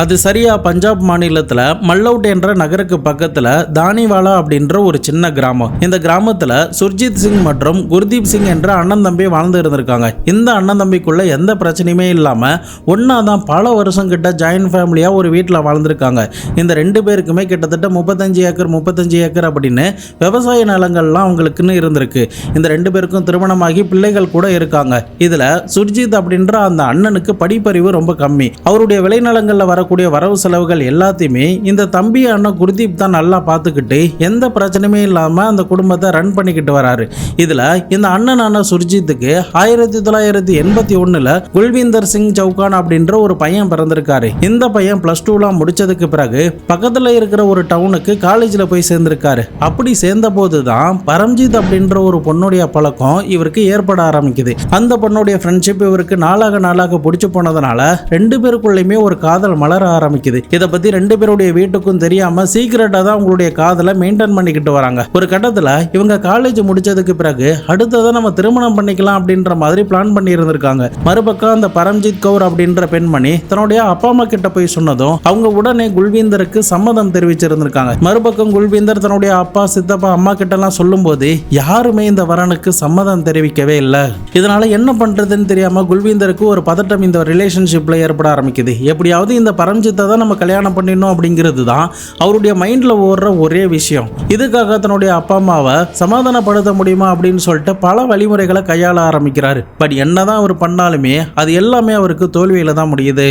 அது சரியா பஞ்சாப் மாநிலத்துல மல்லவுட் என்ற நகருக்கு பக்கத்துல தானிவாலா அப்படின்ற ஒரு சின்ன கிராமம். இந்த கிராமத்துல சுர்ஜித் சிங் மற்றும் குர்தீப் சிங் என்ற அண்ணன் தம்பி வாழ்ந்து இருந்திருக்காங்க. இந்த அண்ணன் தம்பிக்குள்ள எந்த பிரச்சனையுமே இல்லாம ஒன்னாதான் பல வருஷம் கிட்ட ஜாயின்ட் ஃபேமிலியா ஒரு வீட்டில் வாழ்ந்திருக்காங்க. இந்த ரெண்டு பேருக்குமே கிட்டத்தட்ட 35 ஏக்கர் அப்படின்னு விவசாய நிலங்கள்லாம் அவங்களுக்குன்னு இருந்திருக்கு. இந்த ரெண்டு பேருக்கும் திருமணமாகி பிள்ளைகள் கூட இருக்காங்க. இதுல சுர்ஜித் அப்படின்ற அந்த அண்ணனுக்கு படிப்பறிவு ரொம்ப கம்மி. அவருடைய விளைநிலங்கள்ல வரக்கூடிய வரவு செலவுகள் எல்லாத்தையுமே இந்த தம்பி அண்ணன் குர்தீப் தான் நல்லா பார்த்துக்கிட்டு எந்த பிரச்சனையுமே இல்லாம அந்த குடும்பத்தை ரன் பண்ணிக்கிட்டு வராரு. இதுல இந்த அண்ணனான சுர்ஜித்துக்கு 1981 குல்வீந்தர் சிங் சௌகான் அப்படின்ற ஒரு பையன் பிறந்திருக்காரு. இந்த பையன் +2 முடிச்சதுக்கு பிறகு பக்கத்துல இருக்கிற ஒரு டவுனுக்கு காலேஜ்ல போய் சேர்ந்திருக்காரு. அப்படி சேர்ந்த போதுதான் பரம்ஜித் அப்படின்ற ஒரு பொண்ணுடைய பழக்கம் இவருக்கு ஏற்பட ஆரம்பிக்குது. அந்த பொண்ணுடைய ஃப்ரெண்ட்ஷிப் இவருக்கு நாளாக பிடிச்சு போனதுனால ரெண்டு பேருக்குள்ளயுமே ஒரு காதல் மலர ஆரம்பிக்குது. இதை பத்தி ரெண்டு பேருடைய வீட்டுக்கும் தெரியாம சீக்கிரட்டா தான் உங்களுடைய காதலை மெயின்டைன் பண்ணிக்கிட்டு வராங்க. ஒரு கட்டத்துல இவங்க காலேஜ் முடிச்சதுக்கு பிறகு அடுத்ததான் நம்ம திருமணம் பண்ணிக்கலாம் அப்படின்ற மாதிரி பிளான் பண்ணி இருந்திருக்காங்க. மறுபக்கம் அந்த பரம்ஜித் கவுர் அப்படின்ற பெண்மணி தன்னுடைய அப்பா அம்மா கிட்ட போய் சொன்னதும் அவங்க உடனே குல்வீந்தருக்கு சம்மதம் தெரிவிச்சிருந்திருக்காங்க. மறுபக்கம் குல்வீந்தர் தன்னுடைய அப்பா சித்தப்பா அம்மா கிட்ட எல்லாம் சொல்லும் போது யாருமே இந்த வரனுக்கு சம்மதம் தெரிவிக்கவே இல்லை. இதனால என்ன பண்றதுன்னு தெரியாம குல்வீந்தருக்கு ஒரு பதட்டம் இந்த ரிலேஷன்ஷிப்ல ஏற்பட ஆரம்பிக்குது. எப்படியாவது இந்த பரம்ஜித்தை தான் நம்ம கல்யாணம் பண்ணிடணும் அப்படிங்கிறது தான் அவருடைய மைண்ட்ல ஓடுற ஒரே விஷயம். இதுக்காக தன்னுடைய அப்பா அம்மாவை சமாதானப்படுத்த முடியுமா அப்படின்னு சொல்லிட்டு பல வழிமுறைகளை கையாள ஆரம்பிக்கிறாரு. பட் என்னதான் அவர் பண்ணாலுமே அது எல்லாமே அவருக்கு தோல்வியில தான் முடியுது.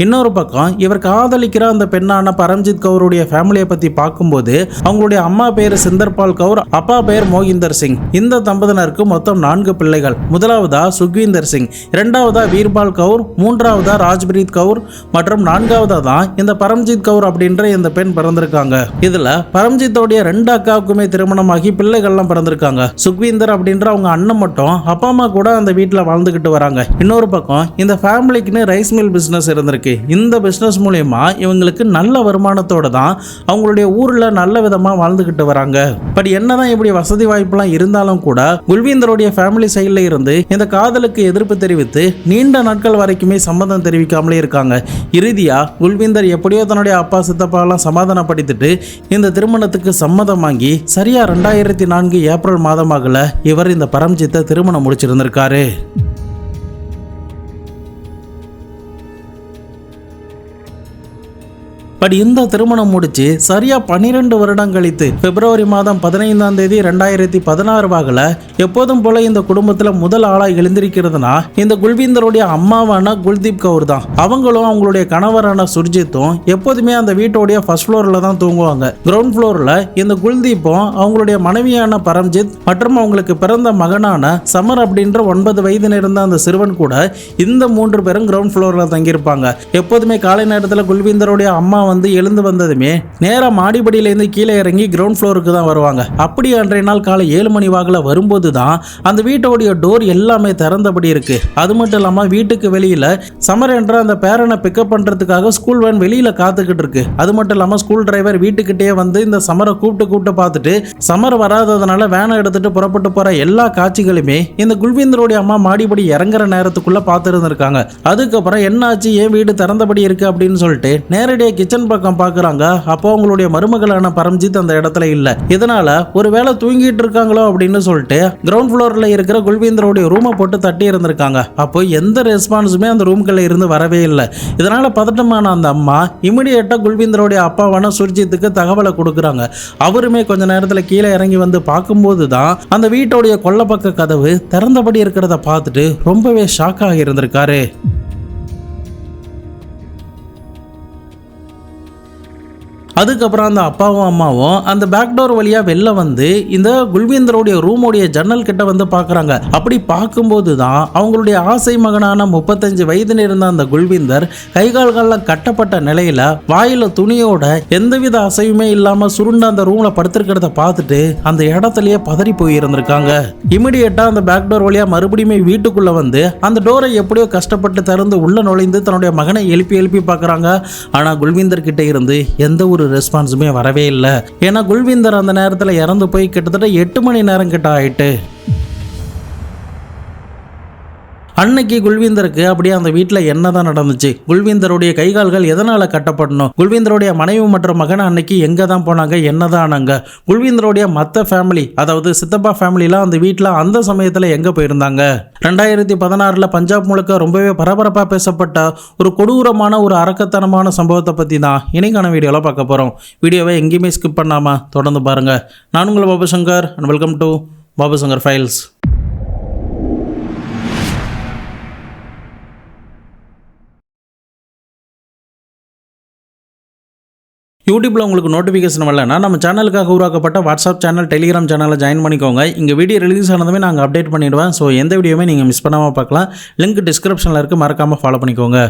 இன்னொரு பக்கம் இவர் காதலிக்கிற அந்த பெண்ணான பரம்ஜித் கவுருடைய ஃபேமிலியை பத்தி பார்க்கும்போது அவங்களுடைய அம்மா பேர் சிந்தர்பால் கவுர், அப்பா பேர் மோகிந்தர் சிங். இந்த தம்பதியினருக்கு மொத்தம் 4 பிள்ளைகள். முதலாவதா சுக்வீந்தர் சிங், இரண்டாவதா வீர்பால் கவுர், மூன்றாவதா ராஜ்பிரீத் கவுர் மற்றும் 4வதா தான் இந்த பரம்ஜித் கவுர் அப்படின்ற இந்த பெண் பிறந்திருக்காங்க. இதுல பரம்ஜித்தோடைய 2 அக்காவுக்குமே திருமணமாகி பிள்ளைகள்லாம் பிறந்திருக்காங்க. சுக்வீந்தர் அப்படின்ற அவங்க அண்ணன் மட்டும் அப்பா அம்மா கூட அந்த வீட்டில் வாழ்ந்துகிட்டு வராங்க. இன்னொரு பக்கம் இந்த ஃபேமிலிக்குன்னு ரைஸ் மில் பிசினஸ் இருந்திருக்கு. இந்த பிசினஸ் மூலமா இவங்களுக்கு நல்ல வருமானத்தோட தான் அவங்களுடைய ஊர்ல நல்ல விதமா வாழ்ந்துகிட்டு வராங்க. பட் என்னதான் இப்படி வசதி வாய்ப்புலாம் இருந்தாலும் கூட குல்வீந்தருடைய ஃபேமிலி சைட்ல இருந்து இந்த காதலுக்கு எதிர்ப்பு தெரிவித்து நீண்ட நாட்கள் வரைக்குமே சம்மதம் தெரிவிக்காமலே இருக்காங்க. இறுதியா குல்வீந்தர் எப்படியோ தன்னுடைய அப்பா சித்தப்பாலாம் சமாதானப்படுத்திட்டு இந்த திருமணத்துக்கு சம்மதம் வாங்கி சரியா 2004 ஏப்ரல் மாதமாகல இவர் இந்த பரம்ஜித்தை திருமணம் முடிச்சிருந்திருக்காரு. பட் இந்த திருமணம் முடிச்சு சரியா 12 வருடம் கழித்து பிப்ரவரி மாதம் 15ஆம் தேதி 2016 எப்போதும் போல இந்த குடும்பத்துல முதல் ஆளா எழுந்திருக்கிறதுனா இந்த குல்வீந்தருடைய அம்மாவான குல்தீப் கவுர் தான். அவங்களும் அவங்களுடைய கணவரான சுர்ஜித்தும் எப்போதுமே அந்த வீட்டோடைய ஃபர்ஸ்ட் ஃப்ளோர்ல தான் தூங்குவாங்க. கிரவுண்ட் ஃப்ளோர்ல இந்த குல்தீப்பும் அவங்களுடைய மனைவியான பரம்ஜித் மற்றும் அவங்களுக்கு பிறந்த மகனான சமர் அப்படின்ற 9 வயது இருந்த அந்த சிறுவன் கூட இந்த 3 பேரும் கிரவுண்ட் ஃப்ளோர்ல தங்கியிருப்பாங்க. எப்போதுமே காலை நேரத்தில் குல்வீந்தருடைய அம்மா எழுந்து வந்ததுமே நேரா மாடிப்படியிலேருந்து கீழே இறங்கி கிரவுண்ட் ஃப்ளோருக்கு தான் வருவாங்க. அப்படி அன்றைய நாள் காலை 7 மணி வாக்கில் வரும்போது தான் அந்த வீட்டோடைய டோர் எல்லாமே திறந்தபடி இருக்கு. அது மட்டும் இல்லாமல் வீட்டுக்கு வெளியில சமர் என்ற அந்த பேரனை பிக்கப் பண்றதுக்காக ஸ்கூல் வேன் வெளியில காத்துக்கிட்டு இருக்கு. அது மட்டும் இல்லாமல் ஸ்கூல் டிரைவர் வீட்டுக்கிட்டே வந்து இந்த சமரை கூப்பிட்டு பார்த்துட்டு சமர் வராததுனால வேனை எடுத்துட்டு புறப்பட்டு போற எல்லா காட்சிகளுமே இந்த குல்வீந்தருடைய அம்மா மாடிப்படி இறங்குற நேரத்துக்குள்ள பார்த்துருந்துருக்காங்க. அதுக்கப்புறம் என்னாச்சு, ஏன் வீடு திறந்தபடி இருக்கு அப்படின்னு சொல்லிட்டு நேரடியாக கிச்சன் பக்கம் பாக்குறாங்க. அப்போ அவங்களுடைய மருமகளான பரம்ஜித் அந்த இடத்துல இல்ல. இதனால ஒருவேளை தூங்கிட்டு இருக்காங்களோ அப்படின்னு சொல்லிட்டு கிரவுண்ட் ஃப்ளோர்ல இருக்கிற குல்வீந்தருடைய ரூமை போட்டு தட்டி இருந்திருக்காங்க. அப்போ எந்த ரெஸ்பான்ஸுமே அந்த ரூம்குள்ள இருந்து வரவே இல்லை. இதனால பதட்டமான அந்த அம்மா இமிடியேட்டா குல்வீந்தருடைய அப்பாவான சுர்ஜித்துக்கு தகவலை கொடுக்குறாங்க. அவருமே கொஞ்ச நேரத்துல கீழே இறங்கி வந்து பார்க்கும்போது தான் அந்த வீட்டோடைய கொல்லப்பக்க கதவு திறந்தபடி இருக்கிறத பார்த்துட்டு ரொம்பவே ஷாக் ஆகி இருந்திருக்காரு. அதுக்கப்புறம் அந்த அப்பாவும் அம்மாவும் அந்த பேக் டோர் வழியா வெளில வந்து இந்த குல்வீந்தருடைய ரூமோடைய ஜன்னல் கிட்ட வந்து பாக்குறாங்க. அப்படி பார்க்கும்போது தான் அவங்களுடைய ஆசை மகனான 35 வயது இருந்த அந்த குல்வீந்தர் கைகால்கள்லாம் கட்டப்பட்ட நிலையில வாயில துணியோட எந்தவித அசைவுமே இல்லாம சுருண்ட அந்த ரூம்ல படுத்திருக்கிறத பார்த்துட்டு அந்த இடத்துலயே பதறி போயிருந்திருக்காங்க. இமிடியேட்டா அந்த பேக் டோர் வழியா மறுபடியும் வீட்டுக்குள்ள வந்து அந்த டோரை எப்படியோ கஷ்டப்பட்டு திறந்து உள்ள நுழைந்து தன்னுடைய மகனை எழுப்பி பார்க்கறாங்க. ஆனா குல்வீந்தர் கிட்ட இருந்து எந்த ஒரு ரெஸ்பான்ஸுமே வரவே இல்லை. ஏன்னா குல்வீந்தர் அந்த நேரத்தில் இறந்து போய் கிட்டத்தட்ட 8 மணி நேரம் கிட்ட ஆயிட்டு. அன்னைக்கு குல்வீந்தருக்கு அப்படியே அந்த வீட்டில் என்னதான் நடந்துச்சு, குல்வீந்தருடைய கைகால்கள் எதனால கட்டப்படணும், குல்வீந்தருடைய மனைவி மற்றும் மகன் அன்னைக்கு எங்க தான் போனாங்க, என்னதான் ஆனாங்க, குல்வீந்தருடைய மற்ற ஃபேமிலி அதாவது சித்தப்பா ஃபேமிலிலாம் அந்த வீட்டில் அந்த சமயத்தில் எங்க போயிருந்தாங்க. 2016 பஞ்சாப் முழுக்க ரொம்பவே பரபரப்பாக பேசப்பட்ட ஒரு கொடூரமான ஒரு அரக்கத்தனமான சம்பவத்தை பற்றி தான் இன்னைக்கான வீடியோவில் பார்க்க போகிறோம். வீடியோவை எங்கேயுமே ஸ்கிப் பண்ணாமல் தொடர்ந்து பாருங்கள். நான் உங்கள் Babu Shankar and welcome to Babu Shankar files. யூடியூப்பில் உங்களுக்கு நோட்டிஃபிகேஷன் வரலன்னா நம்ம சேனலுக்காக உருவாக்கப்பட்ட வாட்ஸ்அப் சேனல், டெலிகிராம் சேனலில் ஜாயின் பண்ணிக்கோங்க. இங்கே வீடியோ ரிலீஸ் ஆனதுமே நாங்கள் அப்டேட் பண்ணிவிடுவேன். ஸோ எந்த வீடியோவுமே நீங்கள் மிஸ் பண்ணாமல் பார்க்கலாம். லிங்க் டிஸ்கிரிப்ஷனில் இருக்குது, மறக்காமல் ஃபாலோ பண்ணிக்கோங்க.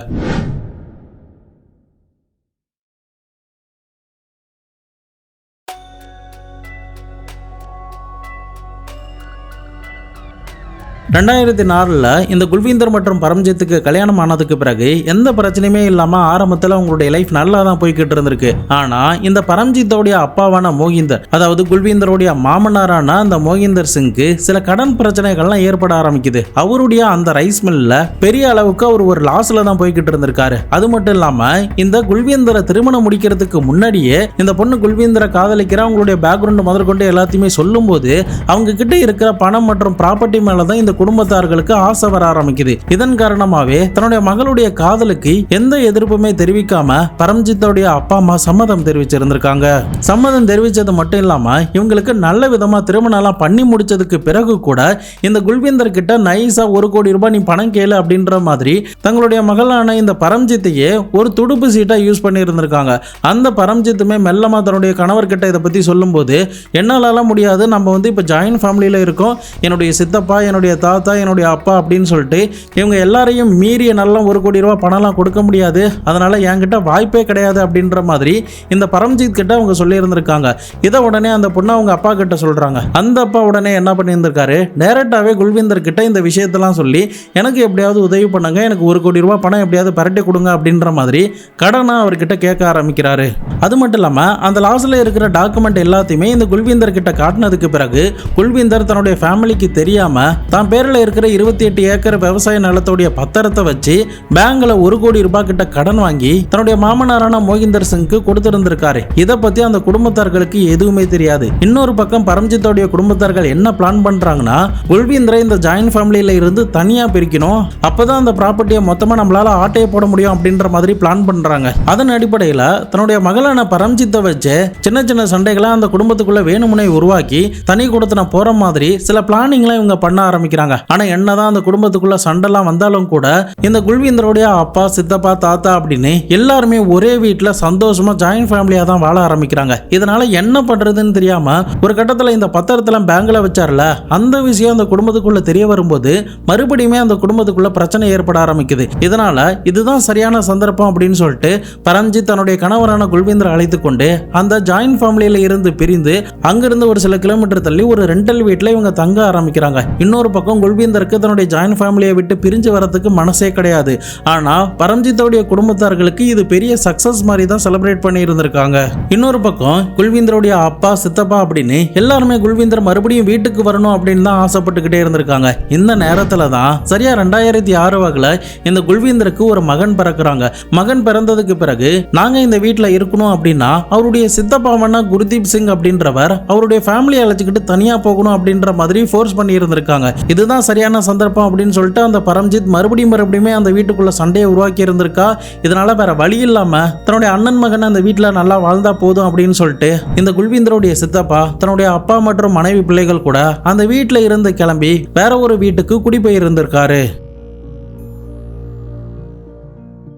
ரெண்டாயிரத்தி 4 இந்த குல்வீந்தர் மற்றும் பரம்ஜித்துக்கு கல்யாணம் ஆனதுக்கு பிறகு எந்த பிரச்சனையுமே இல்லாமல் ஆரம்பத்தில் அவங்களுடைய லைஃப் நல்லா தான் போய்கிட்டு இருந்திருக்கு. ஆனால் இந்த பரம்ஜித்தோடைய அப்பாவான மோகிந்தர், அதாவது குல்வீந்தருடைய மாமனாரான அந்த மோகிந்தர் சிங்க்கு சில கடன் பிரச்சனைகள்லாம் ஏற்பட ஆரம்பிக்குது. அவருடைய அந்த ரைஸ் மில்ல பெரிய அளவுக்கு அவர் ஒரு லாஸ்ல தான் போய்கிட்டு இருந்திருக்காரு. அது மட்டும் இல்லாமல் இந்த குல்வீந்தரை திருமணம் முடிக்கிறதுக்கு முன்னாடியே இந்த பொண்ணு குல்வீந்தரை காதலிக்கிற அவங்களுடைய பேக்ரவுண்ட் முதற்கொண்டு எல்லாத்தையுமே சொல்லும் போது அவங்க கிட்ட இருக்கிற பணம் மற்றும் ப்ராப்பர்ட்டி மேலதான் இந்த குடும்பத்தார்களுக்கு ஆசை வர ஆரம்பிக்குது. இதன் காரணமாவே தன்னுடைய மகளுடைய காதலுக்கு எந்த எதிர்ப்புமே தெரிவிக்காம பரம்ஜித்தோடைய அப்பா அம்மா சம்மதம் தெரிவிச்சிருந்திருக்காங்க. சம்மதம் தெரிவிச்சது மட்டும் இல்லாம இவங்களுக்கு நல்ல விதமா திருமணம் எல்லாம் பண்ணி முடிச்சதுக்கு பிறகு கூட இந்த குல்வீந்தர் கிட்ட நைஸா 1 கோடி ரூபாய் நீ பணம் கேளு அப்படின்ற மாதிரி தங்களுடைய மகளான இந்த பரம்ஜித்தையே ஒரு துடுப்பு சீட்டா யூஸ் பண்ணி இருந்திருக்காங்க. அந்த பரம்ஜித்துமே மெல்லமா தன்னுடைய கணவர் கிட்ட இதை பத்தி சொல்லும் போது, என்னால முடியாது, நம்ம இப்ப ஜாயின்ட் ஃபேமிலியில இருக்கோம், என்னுடைய சித்தப்பா, என்னுடைய தாத்தா, என்னுடைய அப்பா அப்படின்னு சொல்லிட்டு இவங்க எல்லாரையும் மீறிய நல்ல 1 கோடி ரூபாய் பணம்லாம் கொடுக்க முடியாது, அதனால என்கிட்ட வாய்ப்பே கிடையாது அப்படின்ற மாதிரி இந்த பரம்ஜித் கிட்ட அவங்க சொல்லி இருந்திருக்காங்க. இதை உடனே அந்த பொண்ணு அவங்க அப்பா கிட்ட சொல்றாங்க. அந்த அப்பா உடனே என்ன பண்ணியிருந்திருக்காரு, டைரக்டாவே குல்வீந்தர் கிட்ட இந்த விஷயத்தெல்லாம் சொல்லி எனக்கு எப்படியாவது உதவி பண்ணுங்க, எனக்கு 1 கோடி ரூபாய் பணம் எப்படியாவது பரட்டி கொடுங்க அப்படின்ற மாதிரி கடனா அவர்கிட்ட கேட்க ஆரம்பிக்கிறாரு. அது மட்டும் இல்லாம அந்த லாஸ்ட்ல இருக்கிற டாக்குமெண்ட் எல்லாத்தையுமே இந்த குல்வீந்தர் கிட்ட காட்டினதுக்கு பிறகு குல்வீந்தர் தன்னுடைய ஃபேமிலிக்கு தெரியாம தான் பேர்ல இருக்கிற 28 ஏக்கர் விவசாய நிலத்தோடைய பத்திரத்தை வச்சு பேங்க்ல 1 கோடி ரூபாய் கிட்ட கடன் வாங்கி தன்னுடைய மாமனாரான மோகிந்தர் சிங்க்கு கொடுத்திருந்திருக்காரு. இதை பத்தி அந்த குடும்பத்தார்களுக்கு எதுவுமே தெரியாது. இன்னொரு பக்கம் பரம்ஜித்தோடைய குடும்பத்தார்கள் என்ன பிளான் பண்றாங்கன்னா, குல்வீந்தரை இந்த ஜாயின்ட் ஃபேமிலியில இருந்து தனியா பிரிக்கணும், அப்பதான் அந்த ப்ராப்பர்ட்டியை மொத்தமா நம்மளால ஆட்டையை போட முடியும் அப்படின்ற மாதிரி பிளான் பண்றாங்க. அதன் அடிப்படையில தன்னுடைய மகளான பரம்ஜித்தை வச்சு சின்ன சின்ன சண்டைகளை அந்த குடும்பத்துக்குள்ள வேணுமுனை உருவாக்கி தனி கொடுத்தன போற மாதிரி சில பிளானிங்லாம் இவங்க பண்ண ஆரம்பிக்கிறாங்க. ஆனா என்னதான் அந்த குடும்பத்துக்குள்ள சண்டைலாம் வந்தாலும் கூட இந்த குல்வீந்தருடைய அப்பா, சித்தப்பா, தாத்தா அப்படின்னு எல்லாருமே ஒரே வீட்டுல சந்தோஷமா ஜாயின்ட் ஃபேமிலியா தான் வாழ ஆரம்பிக்கிறாங்க. இதனால என்ன பண்றதுன்னு தெரியாம ஒரு கட்டத்துல இந்த பத்திரத்துல பேங்க்ல வச்சார்ல, அந்த விஷயம் அந்த குடும்பத்துக்குள்ள தெரிய வரும்போது மறுபடியுமே அந்த குடும்பத்துக்குள்ள பிரச்சனை ஏற்பட ஆரம்பிக்குது. இதனால இதுதான் சரியான சந்தர்ப்பம் அப்படின்னு சொல்லிட்டு பரம்ஜித் தன்னுடைய கணவரான குல்வீந்தரை அழைத்து கொண்டு அந்த ஜாயின்ட் ஃபேமிலியில இருந்து பிரிந்து அங்கிருந்து ஒரு சில கிலோமீட்டர் தள்ளி ஒரு ரெண்டல் வீட்டுல இவங்க தங்க ஆரம்பிக்கிறாங்க. இன்னொரு பக்கம் குல்வீந்தருக்கு தன்னுடைய ஜாயின்ட் ஃபேமிலியை விட்டு பிரிஞ்சு வரதுக்கு மனசே கிடையாது. ஆனா பரம்ஜித்தோடைய குடும்பத்தார்களுக்கு இது பெரிய சக்சஸ் மாதிரி தான் செலிப்ரேட் பண்ணி இருந்திருக்காங்க. இன்னொரு பக்கம் குல்வீந்தருடைய அப்பா, சித்தப்பா அப்படின்னு எல்லாருமே குல்வீந்தர் மறுபடியும் வீட்டுக்கு வரணும் அப்படின்னு தான் ஆசைப்பட்டுக்கிட்டே இருந்திருக்காங்க. இந்த நேரத்துல தான் சரியா 2006 இந்த குல்வீந்தருக்கு ஒரு மகன் பிறக்கிறாங்க. மகன் பிறந்ததுக்கு பிறகு நாங்க இந்த வீட்டுல இருக்கணும் அப்படின்னா அவருடைய சித்தப்பாவனா குர்தீப் சிங் அப்படின்றவர் அவருடைய ஃபேமிலியை அழைச்சிக்கிட்டு தனியா போகணும் அப்படின்ற மாதிரி ஃபோர்ஸ் பண்ணி இருந்திருக்காங்க. இதுதான் சரியான சந்தர்ப்பம் அப்படின்னு சொல்லிட்டு அந்த பரம்ஜித் மறுபடியுமே அந்த வீட்டுக்குள்ள சண்டையை உருவாக்கி இருந்திருக்கா. இதனால வேற வழி இல்லாம தன்னுடைய அண்ணன் மகன் அந்த வீட்டுல நல்லா வாழ்ந்தா போதும் அப்படின்னு சொல்லிட்டு இந்த குல்வீந்தருடைய சித்தப்பா தன்னுடைய அப்பா மற்றும் மனைவி பிள்ளைகள் கூட அந்த வீட்டுல இருந்து கிளம்பி வேற ஒரு வீட்டுக்கு குடிபெயர்ந்திருக்காரு.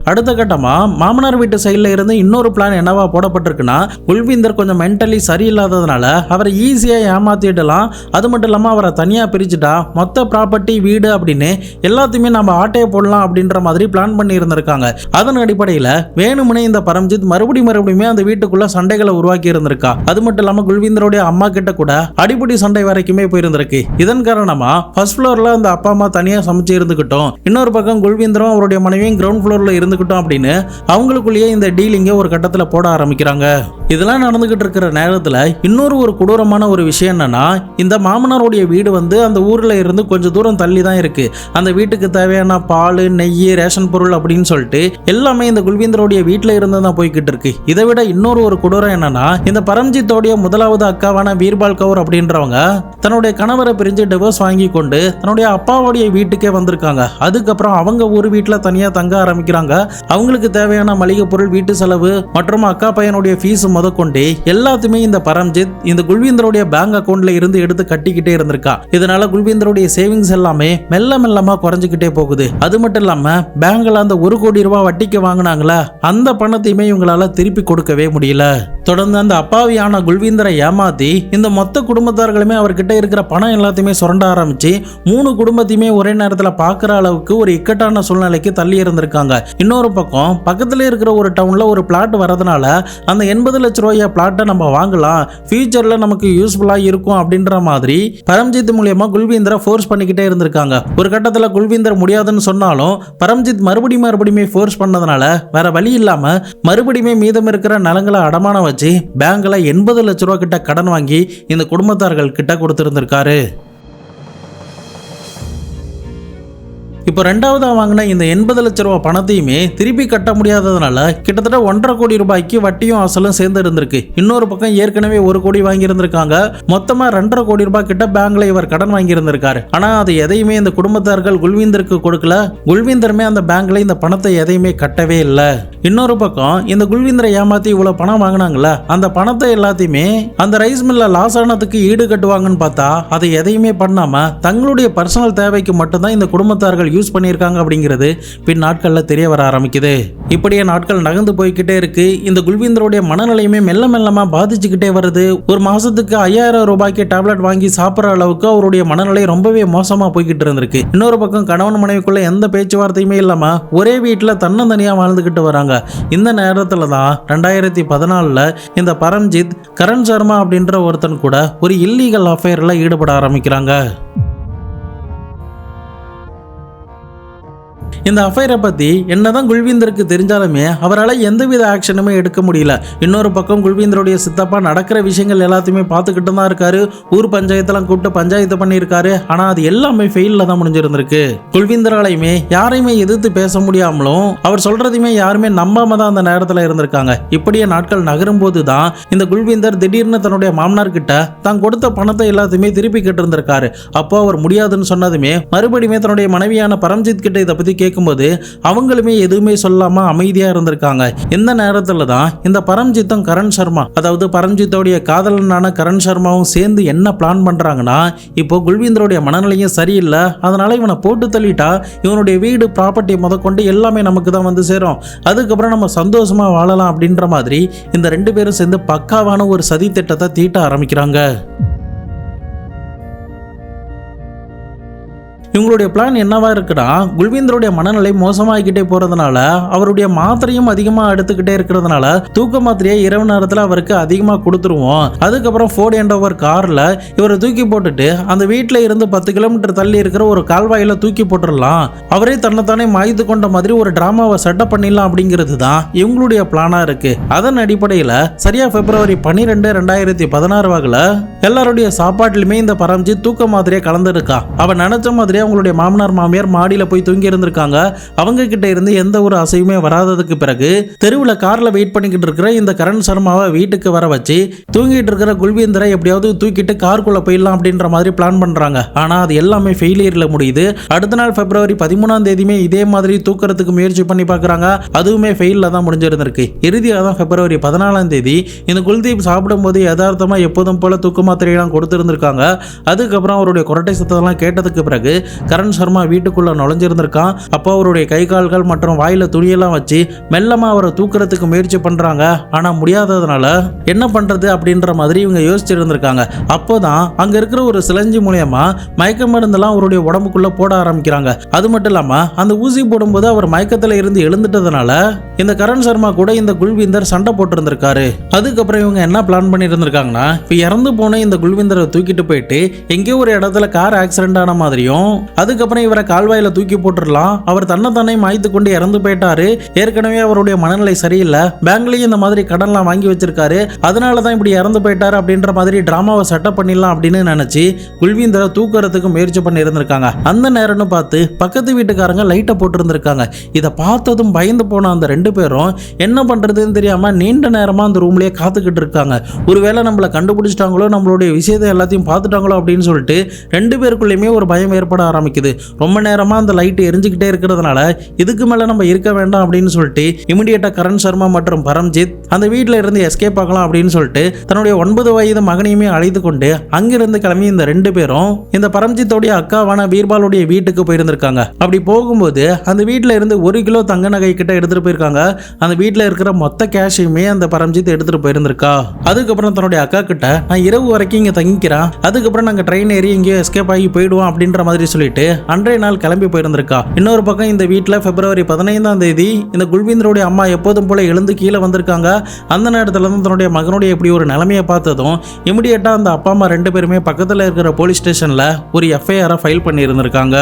அடுத்த கட்டமா மாமனார் வீட்டு சைடில் இருந்து இன்னொரு பிளான் என்னவா போடப்பட்டிருக்குன்னா, குல்வீந்தர் கொஞ்சம் மென்டலி சரியில்லாததுனால அவரை ஈஸியாக ஏமாத்திடலாம், அது மட்டும் இல்லாமல் அவரை தனியாக பிரிச்சுட்டா மொத்த ப்ராப்பர்ட்டி, வீடு அப்படின்னு எல்லாத்தையுமே நம்ம ஆட்டையை போடலாம் அப்படின்ற மாதிரி பிளான் பண்ணி இருந்திருக்காங்க. அதன் அடிப்படையில் வேணுமுனே இந்த பரம்ஜித் மறுபடியுமே அந்த வீட்டுக்குள்ள சண்டைகளை உருவாக்கி இருந்திருக்கா. அது மட்டும் இல்லாமல் குல்வீந்தருடைய அம்மா கிட்ட கூட அடிப்படை சண்டை வரைக்குமே போயிருந்திருக்கு. இதன் காரணமா ஃபர்ஸ்ட் ஃப்ளோர்ல அந்த அப்பா அம்மா தனியாக சமைச்சு இருந்துக்கிட்டோம், இன்னொரு பக்கம் குல்வீந்தரும் அவருடைய மனைவியும் கிரவுண்ட் ஃப்ளோர்ல இருந்து இருந்துக்கிட்டோம் அப்படின்னு அவங்களுக்குள்ளேயே இந்த டீலிங்க ஒரு கட்டத்தில் போட ஆரம்பிக்கிறாங்க. இதெல்லாம் நடந்துகிட்டு இருக்கிற நேரத்தில் இன்னொரு ஒரு கொடூரமான ஒரு விஷயம் என்னன்னா, இந்த மாமனாருடைய வீடு வந்து அந்த ஊர்ல இருந்து கொஞ்சம் தூரம் தள்ளி தான் இருக்கு. அந்த வீட்டுக்கு தேவையான பால், நெய், ரேஷன் பொருள் அப்படின்னு சொல்லிட்டு எல்லாமே இந்த குல்வீந்தருடைய வீட்டில் இருந்து தான் போய்கிட்டு இருக்கு. இதை விட இன்னொரு ஒரு கொடூரம் என்னன்னா, இந்த பரம்ஜித்தோடைய முதலாவது அக்காவான வீர்பால் கவுர் அப்படின்றவங்க தன்னுடைய கணவரை பிரிஞ்சு டிவோர்ஸ் வாங்கி கொண்டு தன்னுடைய அப்பாவுடைய வீட்டுக்கே வந்திருக்காங்க. அதுக்கப்புறம் அவங்க ஒரு வீட்டில் தனியா தங்க ஆரம்பிக்கிறாங்க. அவங்களுக்கு தேவையான மளிகை பொருள், வீட்டு செலவு மற்றும் அக்கா பையனுடைய ஃபீஸ் முதற்கொண்டு எல்லாத்தையுமே இந்த பரம்ஜித் இந்த குல்வீந்தருடைய பேங்க் அக்கௌண்ட்ல இருந்து எடுத்து கட்டிக்கிட்டே இருந்திருக்கா. இதனால குல்வீந்தருடைய சேவிங்ஸ் எல்லாமே மெல்ல மெல்லமா குறைஞ்சிக்கிட்டே போகுது. அது மட்டும் இல்லாம பேங்க்ல அந்த 1 கோடி ரூபாய் வட்டிக்கு வாங்கினாங்களா அந்த பணத்தையுமே இவங்களால திருப்பி கொடுக்கவே முடியல. தொடர்ந்து அந்த அப்பாவியான குல்வீந்தரை ஏமாத்தி இந்த மொத்த குடும்பத்தார்களுமே அவர்கிட்ட இருக்கிற பணம் எல்லாத்தையுமே சுரண்ட ஆரம்பிச்சு 3 குடும்பத்தையுமே ஒரே நேரத்தில் பார்க்குற அளவுக்கு ஒரு இக்கட்டான சூழ்நிலைக்கு தள்ளி இருந்திருக்காங்க. இன்னொரு பக்கம் பக்கத்துல இருக்கிற ஒரு டவுன்ல ஒரு பிளாட் வரதுனால அந்த 80 லட்ச ரூபாய் பிளாட்டை நம்ம வாங்கலாம், ஃபியூச்சர்ல நமக்கு யூஸ்ஃபுல்லா இருக்கும் அப்படின்ற மாதிரி பரம்ஜித் மூலியமா குல்வீந்தரை ஃபோர்ஸ் பண்ணிக்கிட்டே இருந்திருக்காங்க. ஒரு கட்டத்தில் குல்வீந்தர் முடியாதுன்னு சொன்னாலும் பரம்ஜித் மறுபடியும் ஃபோர்ஸ் பண்ணதுனால வேற வழி இல்லாம மறுபடியும் மீதம் இருக்கிற நிலங்களை அடமானம் வச்சு பேங்க்ல 80 லட்ச ரூபாய் கிட்ட கடன் வாங்கி இந்த குடும்பத்தார்கள் கிட்ட கொடுத்திருந்திருக்காரு. இப்போ ரெண்டாவதா வாங்கின இந்த 80 லட்ச ரூபாய் பணத்தையுமே திருப்பி கட்ட முடியாததுனால கிட்டத்தட்ட 1.5 கோடி ரூபாய்க்கு வட்டியும் அசலும் சேர்ந்து இருந்திருக்கு. இன்னொரு பக்கம் ஏற்கனவே 1 கோடி வாங்கி இருந்திருக்காங்க. மொத்தமா 2.5 கோடி ரூபாய் கிட்ட பேங்க்ல இவர் கடன் வாங்கி இருந்திருக்காரு. ஆனா அது எதையுமே இந்த குடும்பத்தார்கள் குல்வீந்தருக்கு கொடுக்கல. குல்வீந்தருமே அந்த பேங்க்ல இந்த பணத்தை எதையுமே கட்டவே இல்லை. இன்னொரு பக்கம் இந்த குல்வீந்தரை ஏமாத்தி இவ்வளவு பணம் வாங்கினாங்களா அந்த பணத்தை எல்லாத்தையுமே அந்த ரைஸ் மில்ல லாஸ் ஆனதுக்கு ஈடு கட்டுவாங்கன்னு பார்த்தா அதை எதையுமே பண்ணாம தங்களுடைய பர்சனல் தேவைக்கு மட்டும்தான் இந்த குடும்பத்தார்கள் யூஸ் பண்ணியிருக்காங்க அப்படிங்கிறது பின் நாட்களில் தெரிய வர ஆரம்பிக்குது. இப்படியே நாட்கள் நகர்ந்து போய்கிட்டே இருக்கு. இந்த குல்வீந்தருடைய மனநிலையுமே மெல்ல மெல்லமா பாதிச்சுக்கிட்டே வருது. ஒரு மாசத்துக்கு 5000 ரூபாய்க்கு டேப்லெட் வாங்கி சாப்பிட்ற அளவுக்கு அவருடைய மனநிலை ரொம்பவே மோசமா போய்கிட்டு இருந்திருக்கு. இன்னொரு பக்கம் கணவன் மனைவிக்குள்ள எந்த பேச்சுவார்த்தையுமே இல்லாம ஒரே வீட்டில் தன்னந்தனியா வாழ்ந்துகிட்டு வராங்க. இந்த நேரத்துல தான் 2014 இந்த பரம்ஜித் கரண் சர்மா அப்படின்ற ஒருத்தன் கூட ஒரு இல்லீகல் அஃபேர்ல ஈடுபட ஆரம்பிக்கிறாங்க. இந்த அஃபைரை பற்றி என்னதான் குல்வீந்தருக்கு தெரிஞ்சாலுமே அவரால் எந்தவித ஆக்ஷனுமே எடுக்க முடியல. இன்னொரு பக்கம் குல்வீந்தருடைய சித்தப்பா நடக்கிற விஷயங்கள் எல்லாத்தையுமே பார்த்துக்கிட்டு தான் இருக்காரு. ஊர் பஞ்சாயத்தெல்லாம் கூப்பிட்டு பஞ்சாயத்து பண்ணியிருக்காரு. ஆனால் அது எல்லாமே ஃபெயிலில் தான் முடிஞ்சிருந்திருக்கு. குல்வீந்தராலையுமே யாரையுமே எதிர்த்து பேச முடியாமலும் அவர் சொல்றதையுமே யாருமே நம்பாம தான் அந்த நேரத்தில் இருந்திருக்காங்க. இப்படியே நாட்கள் நகரும் போது தான் இந்த குல்வீந்தர் திடீர்னு தன்னுடைய மாமனார் கிட்ட தான் கொடுத்த பணத்தை எல்லாத்தையுமே திருப்பி கேட்டிருந்திருக்காரு. அப்போ அவர் முடியாதுன்னு சொன்னதுமே மறுபடியுமே தன்னுடைய மனைவியான பரம்ஜித் கிட்ட இதை பற்றி கேட்கும்போது அவங்களுமே எதுவுமே சொல்லாம அமைதியா இருந்திருக்காங்க. இந்த நேரத்துல தான் இந்த பரம்ஜித்தும் கரண் சர்மா, அதாவது பரம்ஜித்தோடைய காதலனான கரண் சர்மாவும் சேர்ந்து என்ன பிளான் பண்றாங்கன்னா, இப்போ குல்வீந்தருடைய மனநிலையும் சரியில்லை, அதனால இவனை போட்டு தள்ளிட்டா இவனுடைய வீடு ப்ராப்பர்ட்டி முதற்கொண்டு எல்லாமே நமக்கு தான் வந்து சேரும், அதுக்கப்புறம் நம்ம சந்தோஷமா வாழலாம் அப்படின்ற மாதிரி இந்த 2 பேரும் சேர்ந்து பக்காவான ஒரு சதி திட்டத்தை தீட்ட ஆரம்பிக்கிறாங்க. இவங்களுடைய பிளான் என்னவா இருக்குன்னா, குல்வீந்தருடைய மனநிலை மோசமாகிக்கிட்டே போறதுனால அவருடைய மாத்திரையும் அதிகமாக எடுத்துக்கிட்டே இருக்கிறதுனால தூக்க மாத்திரையை இரவு நேரத்தில் அவருக்கு அதிகமாக கொடுத்துருவோம். அதுக்கப்புறம் ஃபோர்ட் எண்டோவர் கார்ல இவரை தூக்கி போட்டுட்டு அந்த வீட்டில் இருந்து 10 கிலோமீட்டர் தள்ளி இருக்கிற ஒரு கால்வாயில தூக்கி போட்டுடலாம், அவரே தன்னைத்தானே மாய்த்து கொண்ட மாதிரி ஒரு டிராமாவை செட்டப் பண்ணிடலாம் அப்படிங்கிறது தான் இவங்களுடைய பிளானா இருக்கு. அதன் அடிப்படையில் சரியா February 12, 2016 வாக்குல எல்லாருடைய சாப்பாட்டிலுமே இந்த பரம்ஜித் தூக்க மாத்திரையை கலந்துருக்கா. அவன் நினைச்ச மாதிரியே அவங்களுடைய மாமனார் மாமியார் மாடியில போய் தூங்கி இருந்திருக்காங்க. அவங்க கிட்ட இருந்து எந்த ஒரு அசையுமே வராததுக்கு பிறகு தெருவில் கார்ல வெயிட் பண்ணிக்கிட்டு இருக்கிற இந்த கரண் சர்மாவை வீட்டுக்கு வர வச்சு தூங்கிட்டு இருக்கிற குல்வீந்தரை எப்படியாவது தூக்கிட்டு காருக்குள்ள போயிடலாம் அப்படின்ற மாதிரி பிளான் பண்றாங்க. ஆனா அது எல்லாமே ஃபெயிலியர்ல முடியுது. அடுத்த நாள் February 13 இதே மாதிரி தூக்கிறதுக்கு முயற்சி பண்ணி பார்க்கறாங்க. அதுவுமே ஃபெயில்ல தான் முடிஞ்சிருந்திருக்கு. இறுதியாக தான் February 14 இந்த குல்தீப் சாப்பிடும்போது யதார்த்தமா எப்போதும் போல தூக்க மாத்திரையெல்லாம் கொடுத்துருந்துருக்காங்க. அதுக்கப்புறம் அவருடைய குரட்டை சத்தத்தெல்லாம் கேட்டதுக்கு பிறகு கரண் சர்மா வீட்டுக்குள்ள நுழைஞ்சிருந்திருக்கான். அப்போ அவருடைய கை கால்கள் மற்றும் வாயில துணியெல்லாம் வச்சு மெல்லமா அவரை தூக்குறதுக்கு முயற்சி பண்றாங்க. ஆனா முடியாததுனால என்ன பண்றது அப்படின்ற மாதிரி இவங்க யோசிச்சிருந்திருக்காங்க. அப்போதான் அங்க இருக்கிற ஒரு சிலஞ்சி மூலியமா மயக்க மருந்தெல்லாம் அவருடைய உடம்புக்குள்ள போட ஆரம்பிக்கிறாங்க. அது மட்டும் இல்லாம அந்த ஊசி போடும்போது அவர் மயக்கத்துல இருந்து எழுந்துட்டதுனால இந்த கரண் சர்மா கூட இந்த குல்வீந்தர் சண்டை போட்டு இருந்திருக்காரு. அதுக்கப்புறம் இவங்க என்ன பிளான் பண்ணி இருந்திருக்காங்கன்னா, இப்ப இறந்து போன இந்த குல்வீந்தரை தூக்கிட்டு போயிட்டு எங்கேயோ ஒரு இடத்துல கார் ஆக்சிடென்ட் ஆன மாதிரியும் அதுக்கப்புறம் இவரை கால்வாயில தூக்கி போட்டுடலாம், அவர் தன்னை மாய்த்து கொண்டு இறந்து போயிட்டாரு, ஏற்கனவே அவருடைய மனநிலை சரியில்லை, பேங்க்லயும் இந்த மாதிரி கடன்லாம் வாங்கி வச்சிருக்காரு, அதனாலதான் இப்படி இறந்து போயிட்டாரு அப்படின்ற மாதிரி டிராமாவை செட்டப் பண்ணிடலாம் அப்படின்னு நினைச்சு குல்வீந்தரை தூக்குறதுக்கு முயற்சி பண்ணி இருந்திருக்காங்க. அந்த நேரம்னு பார்த்து பக்கத்து வீட்டுக்காரங்க லைட்டை போட்டு இருந்திருக்காங்க. இதை பார்த்ததும் பயந்து போன அந்த 2 பேரும் என்ன பண்றதுன்னு தெரியாம நீண்ட நேரமா அந்த ரூம்லயே காத்துக்கிட்டு இருக்காங்க. ஒருவேளை நம்மளை கண்டுபிடிச்சிட்டாங்களோ, நம்மளுடைய விஷயத்தை எல்லாத்தையும் பார்த்துட்டாங்களோ அப்படின்னு சொல்லிட்டு 2 பேருக்குள்ளேயுமே ஒரு பயம் ஏற்பட ஆரம்பிக்குது. ரொம்ப நேரமா அந்த லைட் எரிஞ்சுக்கிட்டே இருக்கிறதுனால இதுக்கு மேல நம்ம இருக்க வேண்டாம் அப்படின்னு சொல்லிட்டு இமிடியேட்டா கரண் சர்மா மற்றும் பரம்ஜித் அந்த வீட்டில இருந்து எஸ்கேப் ஆகலாம் அப்படின்னு சொல்லிட்டு தன்னுடைய 9 வயது மகனையுமே அழைத்து கொண்டு அங்கிருந்து கிளம்பி இந்த 2 பேரும் இந்த பரம்ஜித்தோடைய அக்காவான பீர்பாலுடைய வீட்டுக்கு போயிருந்திருக்காங்க. அப்படி போகும்போது அந்த வீட்டில இருந்து 1 கிலோ தங்க நகை கிட்ட எடுத்துட்டு போயிருக்காங்க. அந்த வீட்டில் இருக்கிற மொத்த கேஷையுமே அந்த பரம்ஜித் எடுத்துட்டு போயிருந்திருக்கா. அதுக்கப்புறம் தன்னுடைய அக்கா கிட்ட நான் இரவு வரைக்கும் இங்க தங்கிக்கிறேன், அதுக்கப்புறம் நாங்க ட்ரெயின் ஏறி எங்கேயோ எஸ்கேப் ஆகி போயிடுவோம் அப்படின்ற மாதிரி சொல்லிட்டு அன்றைய நாள் கிளம்பி போயிருந்திருக்கா. இன்னொரு பக்கம் இந்த வீட்டில் பிப்ரவரி 15ஆம் தேதி இந்த குல்வீந்தருடைய அம்மா எப்போதும் போல எழுந்து கீழே வந்திருக்காங்க. அந்த நேரத்துல தான் தன்னுடைய மகனுடைய இப்படி ஒரு நிலைமையை பார்த்ததும் இமிடியேட்டா அந்த அப்பா அம்மா 2 பேருமே பக்கத்துல இருக்கிற போலீஸ் ஸ்டேஷன்ல ஒரு எஃப்ஐஆரை ஃபைல் பண்ணி இருந்திருக்காங்க.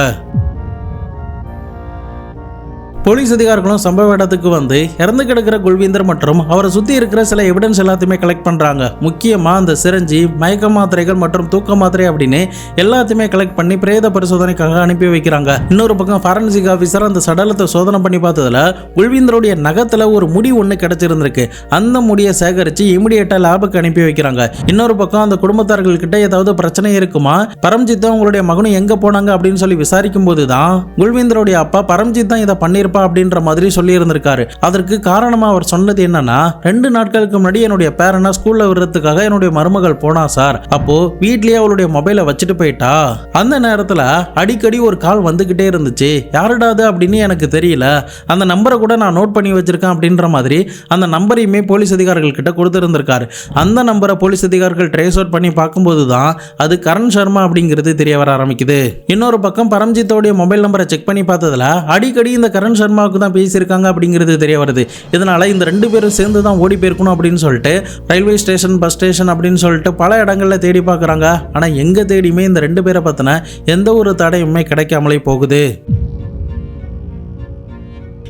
போலீஸ் அதிகாரிகளும் சம்பவ இடத்துக்கு வந்து இறந்து கிடக்கிற குல்வீந்தர் மற்றும் அவரை சுற்றி இருக்கிற சில எவிடன்ஸ் எல்லாத்தையுமே கலெக்ட் பண்ணுறாங்க. முக்கியமாக அந்த சிரஞ்சி, மயக்க மாத்திரைகள் மற்றும் தூக்க மாத்திரை அப்படின்னு எல்லாத்தையுமே கலெக்ட் பண்ணி பிரேத பரிசோதனைக்காக அனுப்பி வைக்கிறாங்க. இன்னொரு பக்கம் ஃபாரன்சிக் ஆஃபீஸர் அந்த சடலத்தை சோதனை பண்ணி பார்த்ததுல குல்வீந்தருடைய நகத்தில் ஒரு முடி ஒன்று கிடைச்சிருந்திருக்கு. அந்த முடியை சேகரித்து இமிடியேட்டாக லேபுக்கு அனுப்பி வைக்கிறாங்க. இன்னொரு பக்கம் அந்த குடும்பத்தார்கள் கிட்ட ஏதாவது பிரச்சனை இருக்குமா, பரம்ஜித் அவங்களுடைய மகனும் எங்கே போனாங்க அப்படின்னு சொல்லி விசாரிக்கும் போது தான் குல்வீந்தருடைய அப்பா பரம்ஜித் தான் இதை பண்ணியிருப்பாங்க அப்படின்ற மாதிரி சொல்லி இருந்திருக்காரு. அதற்கு காரணமா அவர் சொன்னது என்னன்னா, 2 நாட்களுக்கு முன்னாடி என்னுடைய பேரனை ஸ்கூல்ல விடுறதுக்காக என்னுடைய மருமகள் போனா சார், அப்போ வீட்லயே அவளுடைய மொபைலை வச்சுட்டு போயிட்டா. அந்த நேரத்துல அடிக்கடி ஒரு கால் வந்துகிட்டே இருந்துச்சு, யாருடாது அப்படின்னு எனக்கு தெரியல, அந்த நம்பரை கூட நான் நோட் பண்ணி வச்சிருக்கேன் அப்படின்ற மாதிரி அந்த நம்பரையுமே போலீஸ் அதிகாரிகள் கிட்ட கொடுத்திருந்திருக்காரு. அந்த நம்பரை போலீஸ் அதிகாரிகள் ட்ரேஸ் அவுட் பண்ணி பார்க்கும்போது தான் அது கரண் சர்மா அப்படிங்கிறது தெரிய வர ஆரம்பிக்குது. இன்னொரு பக்கம் பரம்ஜித்தோடைய மொபைல் நம்பரை செக் பண்ணி பார்த்ததுல அடிக்கடி இந்த கரண் சர்மாவுக்கு தான் பேசியிருக்காங்க அப்படிங்கிறது தெரிய வருது. இதனால இந்த 2 பேரும் சேர்ந்து தான் ஓடி போயிருக்கணும் அப்படின்னு சொல்லிட்டு ரயில்வே ஸ்டேஷன், பஸ் ஸ்டேஷன் அப்படின்னு சொல்லிட்டு பல இடங்கள்ல தேடி பார்க்குறாங்க. ஆனால் எங்கே தேடியுமே இந்த 2 பேரை பற்றின எந்த ஒரு தடையுமே கிடைக்காமலே போகுது.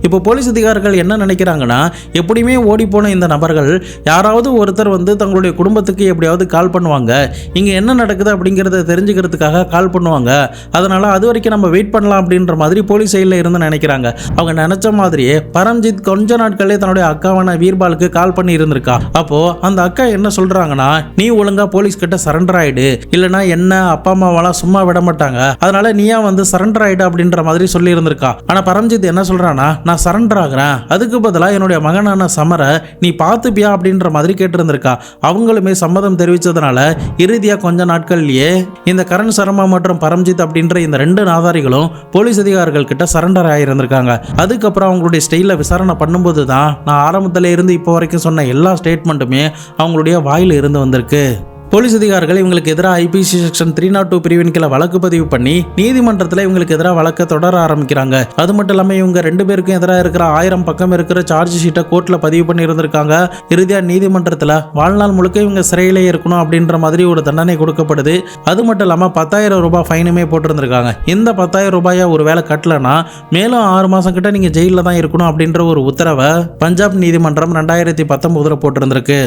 இப்போ போலீஸ் அதிகாரிகள் என்ன நினைக்கிறாங்கன்னா, எப்படியுமே ஓடி போன இந்த நபர்கள் யாராவது ஒருத்தர் வந்து தங்களுடைய குடும்பத்துக்கு எப்படியாவது கால் பண்ணுவாங்க, இங்கே என்ன நடக்குது அப்படிங்கிறத தெரிஞ்சுக்கிறதுக்காக கால் பண்ணுவாங்க, அதனால அது வரைக்கும் நம்ம வெயிட் பண்ணலாம் அப்படின்ற மாதிரி போலீஸ் சைடில் இருந்து நினைக்கிறாங்க. அவங்க நினைச்ச மாதிரியே பரம்ஜித் கொஞ்ச நாட்களே தன்னுடைய அக்காவான பீர்பாலுக்கு கால் பண்ணி இருந்திருக்கா. அப்போ அந்த அக்கா என்ன சொல்றாங்கன்னா, நீ ஒழுங்கா போலீஸ் கிட்ட சரண்டர் ஆயிடு, இல்லைன்னா என்ன அப்பா அம்மாவெல்லாம் சும்மா விட மாட்டாங்க, அதனால நீயா வந்து சரண்டர் ஆயிடு அப்படின்ற மாதிரி சொல்லி இருந்திருக்கா. ஆனா பரம்ஜித் என்ன சொல்றானா, நான் சரண்டர் ஆகிறேன், அதுக்கு பதிலாக என்னுடைய மகனான சமரை நீ பார்த்துப்பியா அப்படின்ற மாதிரி கேட்டிருந்திருக்கா. அவங்களுமே சம்மதம் தெரிவித்ததுனால இறுதியாக கொஞ்ச நாட்கள்லயே இந்த கரண் சர்மா மற்றும் பரம்ஜித் அப்படின்ற இந்த 2 நாதாரிகளும் போலீஸ் அதிகாரிகள் கிட்ட சரண்டர் ஆகியிருந்திருக்காங்க. அதுக்கப்புறம் அவங்களுடைய ஸ்டைலில் விசாரணை பண்ணும்போது தான் நான் ஆரம்பத்தில் இருந்து இப்போ வரைக்கும் சொன்ன எல்லா ஸ்டேட்மெண்ட்டுமே அவங்களுடைய வாயில் இருந்து வந்திருக்கு. போலீஸ் அதிகாரிகள் இவங்களுக்கு எதிராக ஐபிசி செக்ஷன் 302 பிரிவின் கீழே வழக்கு பதிவு பண்ணி நீதிமன்றத்தில் இவங்களுக்கு எதிராக வழக்கை தொடர ஆரம்பிக்கிறாங்க. அது மட்டும் இல்லாமல் இவங்க 2 பேருக்கும் எதிராக இருக்கிற 1000 பக்கம் இருக்கிற சார்ஜ் ஷீட்டை கோர்ட்டில் பதிவு பண்ணி இருந்திருக்காங்க. இறுதியாக நீதிமன்றத்தில் வாழ்நாள் முழுக்க இவங்க சிறையிலே இருக்கணும் அப்படின்ற மாதிரி ஒரு தண்டனை கொடுக்கப்படுது. அது மட்டும் இல்லாமல் 10,000 ரூபாய் ஃபைனுமே போட்டிருந்திருக்காங்க. இந்த 10,000 ரூபாயை ஒரு வேளை கட்டலைன்னா மேலும் 6 மாதம் கிட்ட நீங்கள் ஜெயிலில் தான் இருக்கணும் அப்படின்ற ஒரு உத்தரவை பஞ்சாப் நீதிமன்றம் 2019 போட்டிருந்திருக்கு.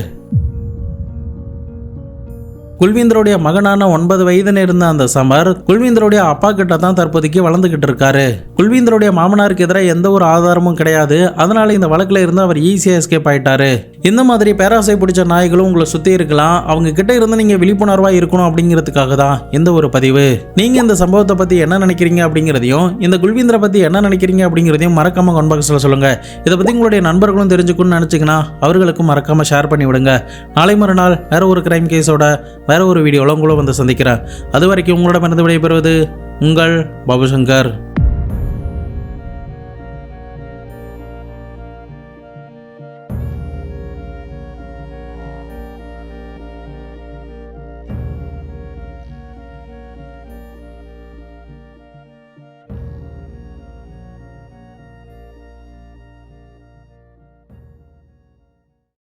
குல்வீந்தருடைய மகனான 9 வயதுன்னு இருந்த அந்த சமர் குல்வீந்தருடைய அப்பா கிட்ட தான் தற்போதைக்கு வளர்ந்துகிட்டு இருக்காரு. குல்வீந்தருடைய மாமனாருக்கு எதிராக எந்த ஒரு ஆதாரமும் கிடையாது, அதனால இந்த வழக்கில் இருந்து அவர் ஈஸியாக எஸ்கேப் ஆயிட்டாரு. இந்த மாதிரி பேராசை பிடிச்ச நாய்களும் உங்களை சுற்றி இருக்கலாம், அவங்க கிட்ட இருந்து நீங்கள் விழிப்புணர்வாக இருக்கணும் அப்படிங்கிறதுக்காக தான் இந்த ஒரு பதிவு. நீங்கள் இந்த சம்பவத்தை பற்றி என்ன நினைக்கிறீங்க அப்படிங்கிறதையும் இந்த குல்வீந்தரை பற்றி என்ன நினைக்கிறீங்க அப்படிங்கிறதையும் மறக்காம கமெண்ட் பாக்ஸில் சொல்லுங்கள். இதை பற்றி உங்களுடைய நண்பர்களும் தெரிஞ்சுக்கணும்னு நினச்சிங்கன்னா அவர்களுக்கும் மறக்காமல் ஷேர் பண்ணி விடுங்க. நாளை மறுநாள் வேற ஒரு கிரைம் கேஸோட வேற ஒரு வீடியோவில் உங்களை வந்து சந்திக்கிறேன். அது வரைக்கும் உங்களிடமிருந்து விடைபெறுவது உங்கள் பாபு சங்கர்.